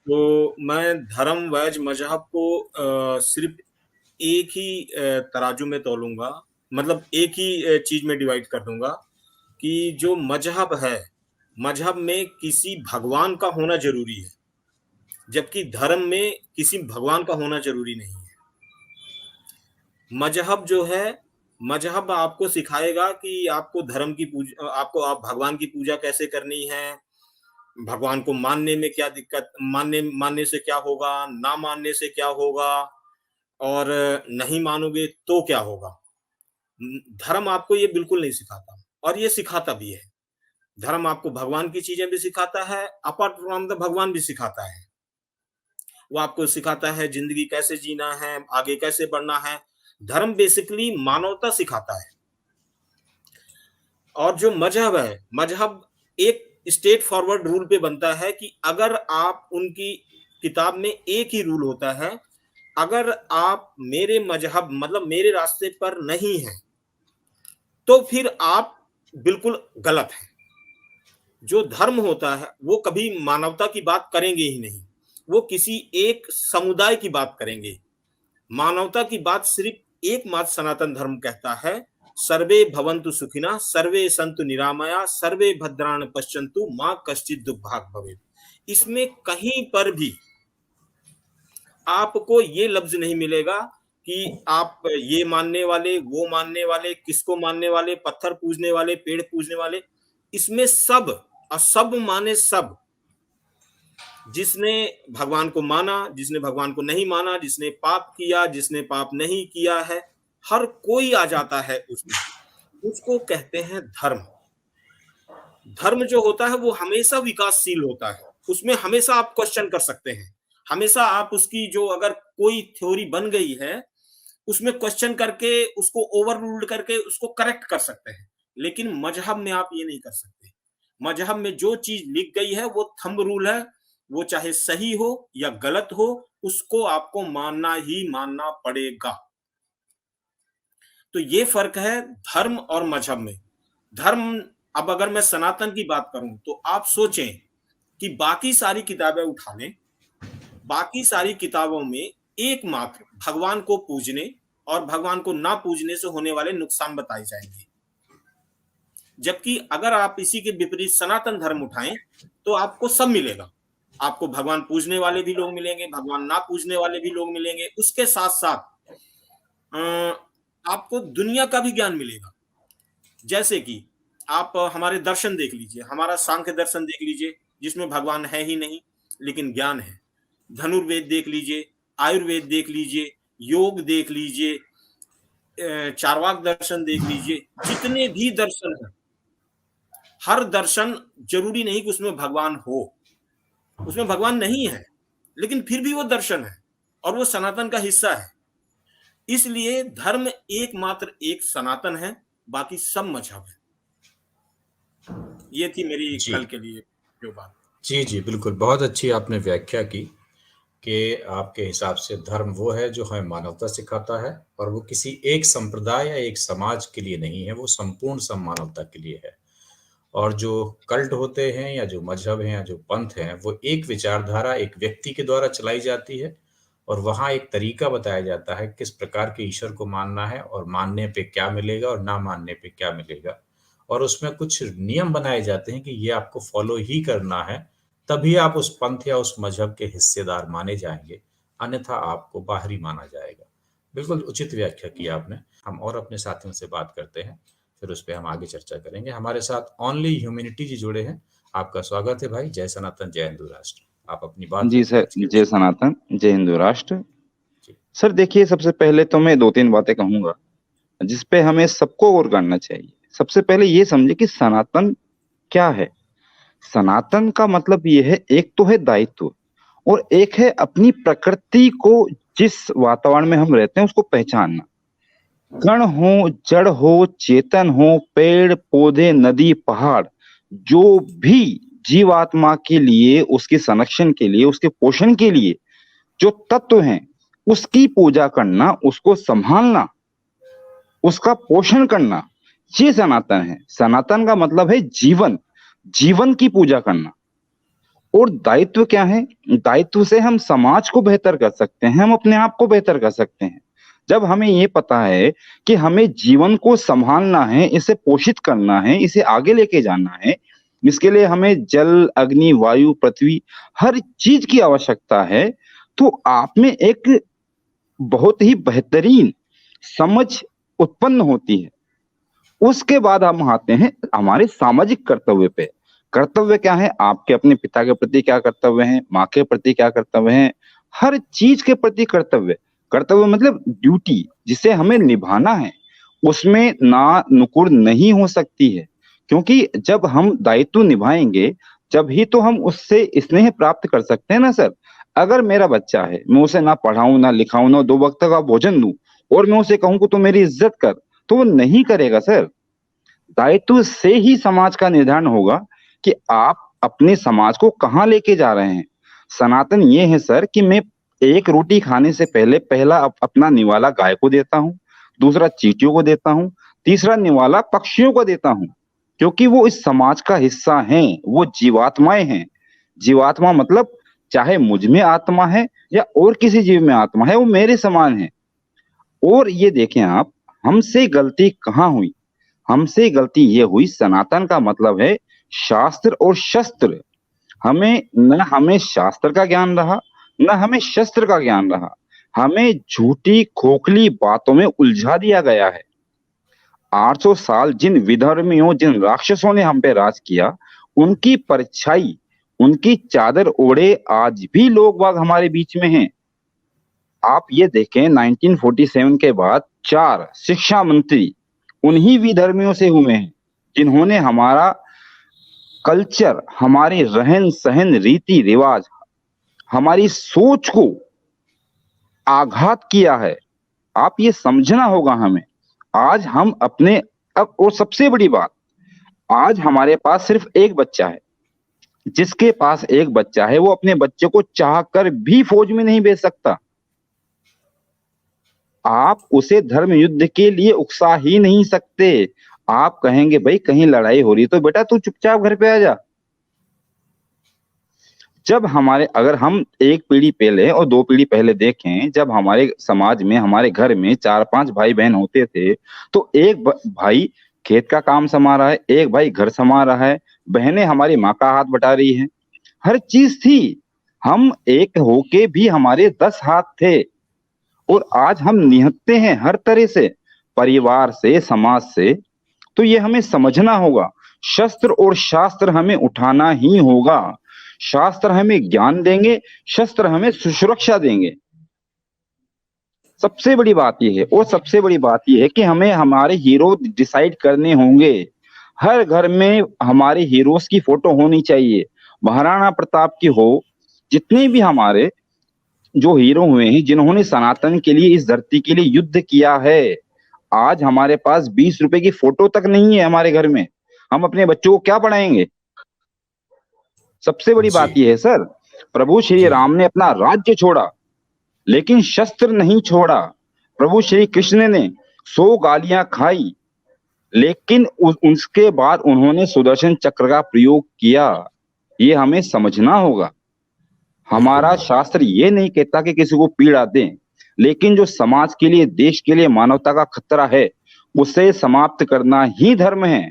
तो मैं धर्म वैज मजहब को सिर्फ एक ही तराजू में तोलूंगा, मतलब एक ही चीज में डिवाइड कर दूंगा कि जो मजहब है, मजहब में किसी भगवान का होना जरूरी है, जबकि धर्म में किसी भगवान का होना जरूरी नहीं है। मजहब जो है, मजहब आपको सिखाएगा कि आपको धर्म की पूजा, आपको आप भगवान की पूजा कैसे करनी है, भगवान को मानने में क्या दिक्कत, मानने मानने से क्या होगा, ना मानने से क्या होगा, और नहीं मानोगे तो क्या होगा। धर्म आपको ये बिल्कुल नहीं सिखाता, और ये सिखाता भी है। धर्म आपको भगवान की चीजें भी सिखाता है, अपार्ट फ्रॉम द भगवान भी सिखाता है। वो आपको सिखाता है जिंदगी कैसे जीना है, आगे कैसे बढ़ना है। धर्म बेसिकली मानवता सिखाता है। और जो मजहब है, मजहब एक स्ट्रेट फॉरवर्ड रूल पे बनता है कि अगर आप उनकी किताब में एक ही रूल होता है, अगर आप मेरे मजहब मतलब मेरे रास्ते पर नहीं हैं, तो फिर आप बिल्कुल गलत हैं। जो धर्म होता है वो कभी मानवता की बात करेंगे ही नहीं, वो किसी एक समुदाय की बात करेंगे। मानवता की बात सिर्फ एकमात्र सनातन धर्म कहता है, सर्वे भवन्तु सुखिनः, सर्वे सन्तु निरामया, सर्वे भद्राणि पश्यन्तु, मां कश्चित् दुर्भाग् भवेत्। इसमें कहीं पर भी आपको ये लफ्ज नहीं मिलेगा कि आप ये मानने वाले, वो मानने वाले, किसको मानने वाले, पत्थर पूजने वाले, पेड़ पूजने वाले। इसमें सब और सब माने सब। जिसने भगवान को माना, जिसने भगवान को नहीं माना, जिसने पाप किया, जिसने पाप नहीं किया है, हर कोई आ जाता है उसमें। उसको कहते हैं धर्म। धर्म जो होता है वो हमेशा विकासशील होता है, उसमें हमेशा आप क्वेश्चन कर सकते हैं। हमेशा आप उसकी जो अगर कोई थ्योरी बन गई है, उसमें क्वेश्चन करके उसको ओवर रूल्ड करके उसको करेक्ट कर सकते हैं। लेकिन मजहब में आप ये नहीं कर सकते। मजहब में जो चीज लिख गई है वो थंब रूल है, वो चाहे सही हो या गलत हो, उसको आपको मानना ही मानना पड़ेगा। तो ये फर्क है धर्म और मजहब में। धर्म, अब अगर मैं सनातन की बात करूं तो आप सोचें कि बाकी सारी किताबें उठा लें, बाकी सारी किताबों में एकमात्र भगवान को पूजने और भगवान को ना पूजने से होने वाले नुकसान बताए जाएंगे। जबकि अगर आप इसी के विपरीत सनातन धर्म उठाएं तो आपको सब मिलेगा। आपको भगवान पूजने वाले भी लोग मिलेंगे, भगवान ना पूजने वाले भी लोग मिलेंगे, उसके साथ साथ आपको दुनिया का भी ज्ञान मिलेगा। जैसे कि आप हमारे दर्शन देख लीजिए, हमारा सांख्य दर्शन देख लीजिए, जिसमें भगवान है ही नहीं लेकिन ज्ञान है। धनुर्वेद देख लीजिए, आयुर्वेद देख लीजिए, योग देख लीजिए, चारवाक दर्शन देख लीजिए, जितने भी दर्शन हैं, हर दर्शन जरूरी नहीं कि उसमें भगवान हो। उसमें भगवान नहीं है लेकिन फिर भी वो दर्शन है और वो सनातन का हिस्सा है। इसलिए धर्म एकमात्र एक सनातन है, बाकी सब मजहब है। ये थी मेरी जी कल के लिए जो बात। जी जी, बिल्कुल। बहुत अच्छी आपने व्याख्या की कि आपके हिसाब से धर्म वो है जो हमें मानवता सिखाता है, और वो किसी एक संप्रदाय या एक समाज के लिए नहीं है, वो संपूर्ण सब मानवता के लिए है। और जो कल्ट होते हैं या जो मजहब हैं या जो पंथ हैं, वो एक विचारधारा एक व्यक्ति के द्वारा चलाई जाती है, और वहाँ एक तरीका बताया जाता है किस प्रकार के ईश्वर को मानना है, और मानने पे क्या मिलेगा और ना मानने पे क्या मिलेगा। और उसमें कुछ नियम बनाए जाते हैं कि ये आपको फॉलो ही करना है, तभी आप उस पंथ या उस मजहब के हिस्सेदार माने जाएंगे, अन्यथा आपको बाहरी माना जाएगा। बिल्कुल उचित व्याख्या की आपने। हम और अपने साथियों से बात करते हैं, फिर उस पे हम आगे चर्चा करेंगे। हमारे साथ ओनली ह्यूमैनिटी जी जुड़े हैं। आपका स्वागत है भाई। जय सनातन, जय हिंदू राष्ट्र। आप अपनी बात जी रखिए सर, आज के जय विषय। सनातन, जय हिंदू राष्ट्र। जी सर देखिए, सबसे पहले तो मैं दो तीन बातें कहूंगा जिस पे हमें सबको गौर करना चाहिए। सबसे पहले ये समझे कि सनातन क्या है। सनातन का मतलब ये है, एक तो है दायित्व और एक है अपनी प्रकृति को, जिस वातावरण में हम रहते हैं उसको पहचानना। कण हो, जड़ हो, चेतन हो, पेड़ पौधे, नदी, पहाड़, जो भी जीवात्मा के लिए, उसके संरक्षण के लिए, उसके पोषण के लिए जो तत्व हैं, उसकी पूजा करना, उसको संभालना, उसका पोषण करना, ये सनातन है। सनातन का मतलब है जीवन, जीवन की पूजा करना। और दायित्व क्या है? दायित्व से हम समाज को बेहतर कर सकते हैं, हम अपने आप को बेहतर कर सकते हैं। जब हमें ये पता है कि हमें जीवन को संभालना है, इसे पोषित करना है, इसे आगे लेके जाना है, इसके लिए हमें जल, अग्नि, वायु, पृथ्वी हर चीज की आवश्यकता है, तो आप में एक बहुत ही बेहतरीन समझ उत्पन्न होती है। उसके बाद हम आते हैं हमारे सामाजिक कर्तव्य पे। कर्तव्य क्या है? आपके अपने पिता के प्रति क्या कर्तव्य है, माँ के प्रति क्या कर्तव्य है, हर चीज के प्रति कर्तव्य। कर्तव्य मतलब ड्यूटी, जिसे हमें निभाना है, उसमें ना नुकुर नहीं हो सकती है, क्योंकि जब हम दायित्व निभाएंगे जब ही तो हम उससे स्नेह प्राप्त कर सकते हैं ना सर। अगर मेरा बच्चा है, मैं उसे ना पढ़ाऊं, ना लिखाऊं, ना 2 वक्त का भोजन दूं, और मैं उसे कहूं कि तू मेरी इज्जत कर, तो वो नहीं करेगा सर। दायित्व से ही समाज का निर्धारण होगा कि आप अपने समाज को कहाँ लेके जा रहे हैं। सनातन ये है सर कि मैं एक रोटी खाने से पहले पहला अपना निवाला गाय को देता हूँ, दूसरा चींटियों को देता हूँ, तीसरा निवाला पक्षियों को देता हूँ, क्योंकि वो इस समाज का हिस्सा हैं, वो जीवात्माएं हैं। जीवात्मा मतलब चाहे मुझ में आत्मा है या और किसी जीव में आत्मा है, वो मेरे समान है। और ये देखें आप, हमसे गलती कहाँ हुई? हमसे गलती ये हुई, सनातन का मतलब है शास्त्र और शस्त्र। हमें शास्त्र का ज्ञान रहा, न हमें शस्त्र का ज्ञान रहा। हमें झूठी खोखली बातों में उलझा दिया गया है। 800 साल जिन विधर्मियों, जिन राक्षसों ने हम पे राज किया, उनकी परछाई, उनकी चादर ओढ़े आज भी लोग बाग हमारे बीच में हैं। आप ये देखें, 1947 के बाद 4 शिक्षा मंत्री उन्हीं विधर्मियों से हुए हैं, जिन्होंने हमारा कल्चर, हमारे रहन सहन, रीति रिवाज, हमारी सोच को आघात किया है। आप ये समझना होगा हमें। आज हम अपने और सबसे बड़ी बात, आज हमारे पास सिर्फ एक बच्चा है। जिसके पास एक बच्चा है, वो अपने बच्चे को चाह कर भी फौज में नहीं भेज सकता। आप उसे धर्म युद्ध के लिए उकसा ही नहीं सकते। आप कहेंगे भाई कहीं लड़ाई हो रही तो बेटा तू चुपचाप घर पे आ जा। जब अगर हम एक पीढ़ी पहले और 2 पीढ़ी पहले देखें, जब हमारे समाज में, हमारे घर में 4-5 भाई बहन होते थे, तो एक भाई खेत का काम संभाल रहा है, एक भाई घर संभाल रहा है, बहनें हमारी माँ का हाथ बटा रही है, हर चीज थी। हम एक होके भी हमारे 10 हाथ थे, और आज हम निहत्ते हैं हर तरह से, परिवार से, समाज से। तो ये हमें समझना होगा। शस्त्र और शास्त्र हमें उठाना ही होगा। शास्त्र हमें ज्ञान देंगे, शस्त्र हमें सुरक्षा देंगे। सबसे बड़ी बात यह है, और सबसे बड़ी बात यह है कि हमें हमारे हीरो डिसाइड करने होंगे। हर घर में हमारे हीरोज की फोटो होनी चाहिए, महाराणा प्रताप की हो, जितने भी हमारे जो हीरो हुए हैं, जिन्होंने सनातन के लिए, इस धरती के लिए युद्ध किया है। आज हमारे पास 20 रुपए की फोटो तक नहीं है हमारे घर में, हम अपने बच्चों को क्या पढ़ाएंगे? सबसे बड़ी बात जी, यह है सर, प्रभु श्री जी, राम ने अपना राज्य छोड़ा, लेकिन शस्त्र नहीं छोड़ा। प्रभु श्री कृष्ण ने 100 गालियां खाई, लेकिन उसके बाद उन्होंने सुदर्शन चक्र का प्रयोग किया। ये हमें समझना होगा। बिल्कुल। हमारा शास्त्र ये नहीं कहता कि किसी को पीड़ा दें, लेकिन जो समाज के लिए, देश के लिए, मानवता का खतरा है, उसे समाप्त करना ही धर्म है।